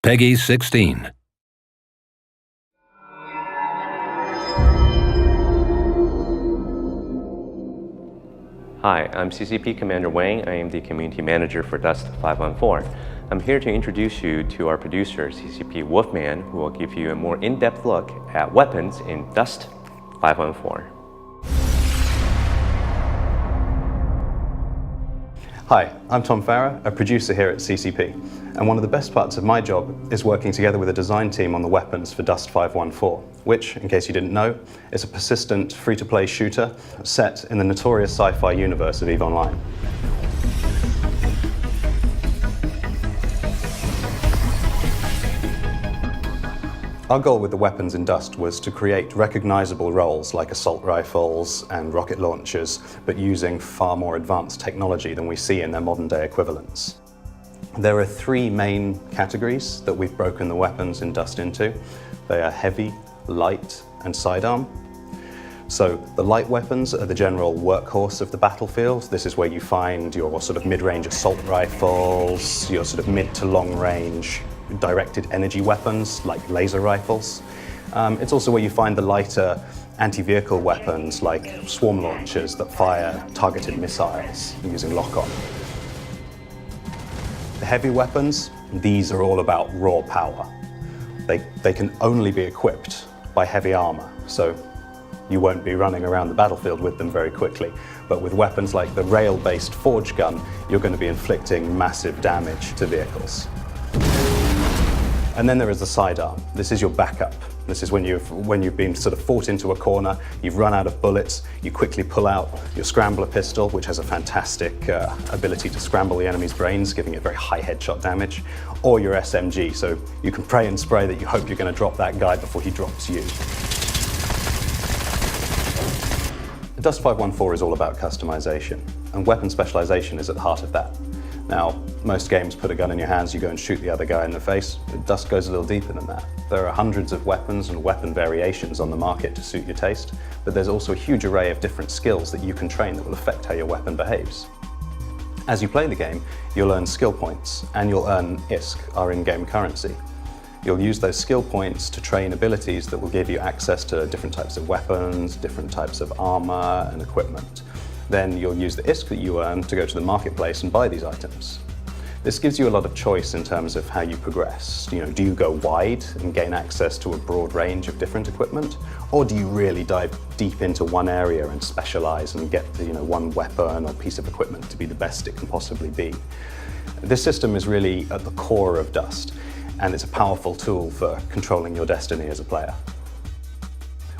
Peggy 16. Hi, I'm CCP Commander Wang. I am the Community Manager for Dust 514. I'm here to introduce you to our producer, CCP Wolfman, who will give you a more in-depth look at weapons in Dust 514. Hi, I'm Tom Farrer, a producer here at CCP, and one of the best parts of my job is working together with a design team on the weapons for Dust 514, which, in case you didn't know, is a persistent free-to-play shooter set in the notorious sci-fi universe of EVE Online. Our goal with the weapons in Dust was to create recognizable roles like assault rifles and rocket launchers, but using far more advanced technology than we see in their modern-day equivalents. There are three main categories that we've broken the weapons in Dust into. They are heavy, light, and sidearm. So the light weapons are the general workhorse of the battlefield. This is where you find your sort of mid-range assault rifles, your sort of mid to long range directed energy weapons like laser rifles. It's also where you find the lighter anti-vehicle weapons like swarm launchers that fire targeted missiles using lock-on. The heavy weapons, these are all about raw power. They can only be equipped by heavy armor, so you won't be running around the battlefield with them very quickly. But with weapons like the rail-based forge gun, you're going to be inflicting massive damage to vehicles. And then there is the sidearm. This is your backup. This is when you've been sort of fought into a corner, you've run out of bullets, you quickly pull out your scrambler pistol, which has a fantastic ability to scramble the enemy's brains, giving it very high headshot damage, or your SMG, so you can pray and spray that you hope you're going to drop that guy before he drops you. Dust 514 is all about customization, and weapon specialization is at the heart of that. Now, most games put a gun in your hands, you go and shoot the other guy in the face. Dust goes a little deeper than that. There are hundreds of weapons and weapon variations on the market to suit your taste, but there's also a huge array of different skills that you can train that will affect how your weapon behaves. As you play the game, you'll earn skill points, and you'll earn ISK, our in-game currency. You'll use those skill points to train abilities that will give you access to different types of weapons, different types of armor and equipment. Then you'll use the ISK that you earn to go to the marketplace and buy these items. This gives you a lot of choice in terms of how you progress. Do you go wide and gain access to a broad range of different equipment? Or do you really dive deep into one area and specialize and get one weapon or piece of equipment to be the best it can possibly be? This system is really at the core of Dust, and it's a powerful tool for controlling your destiny as a player.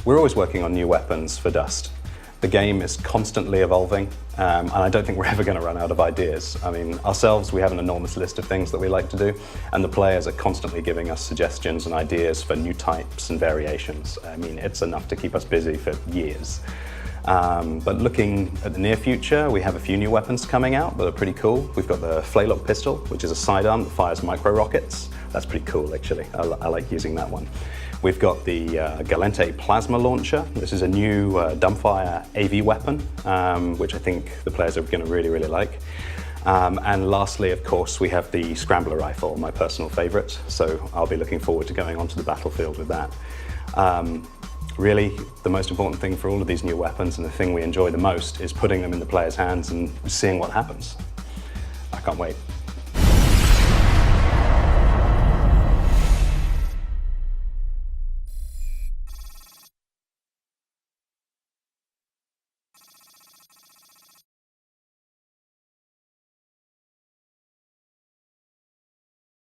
We're always working on new weapons for Dust. The game is constantly evolving, and I don't think we're ever going to run out of ideas. I mean, ourselves, we have an enormous list of things that we like to do, and the players are constantly giving us suggestions and ideas for new types and variations. I mean, it's enough to keep us busy for years. But looking at the near future, we have a few new weapons coming out that are pretty cool. We've got the Flaylock pistol, which is a sidearm that fires micro-rockets. That's pretty cool, actually. I like using that one. We've got the Galente plasma launcher. This is a new dumbfire AV weapon, which I think the players are going to really, really like. And lastly, of course, we have the scrambler rifle, my personal favorite. So I'll be looking forward to going onto the battlefield with that. Really, the most important thing for all of these new weapons, and the thing we enjoy the most, is putting them in the players' hands and seeing what happens. I can't wait.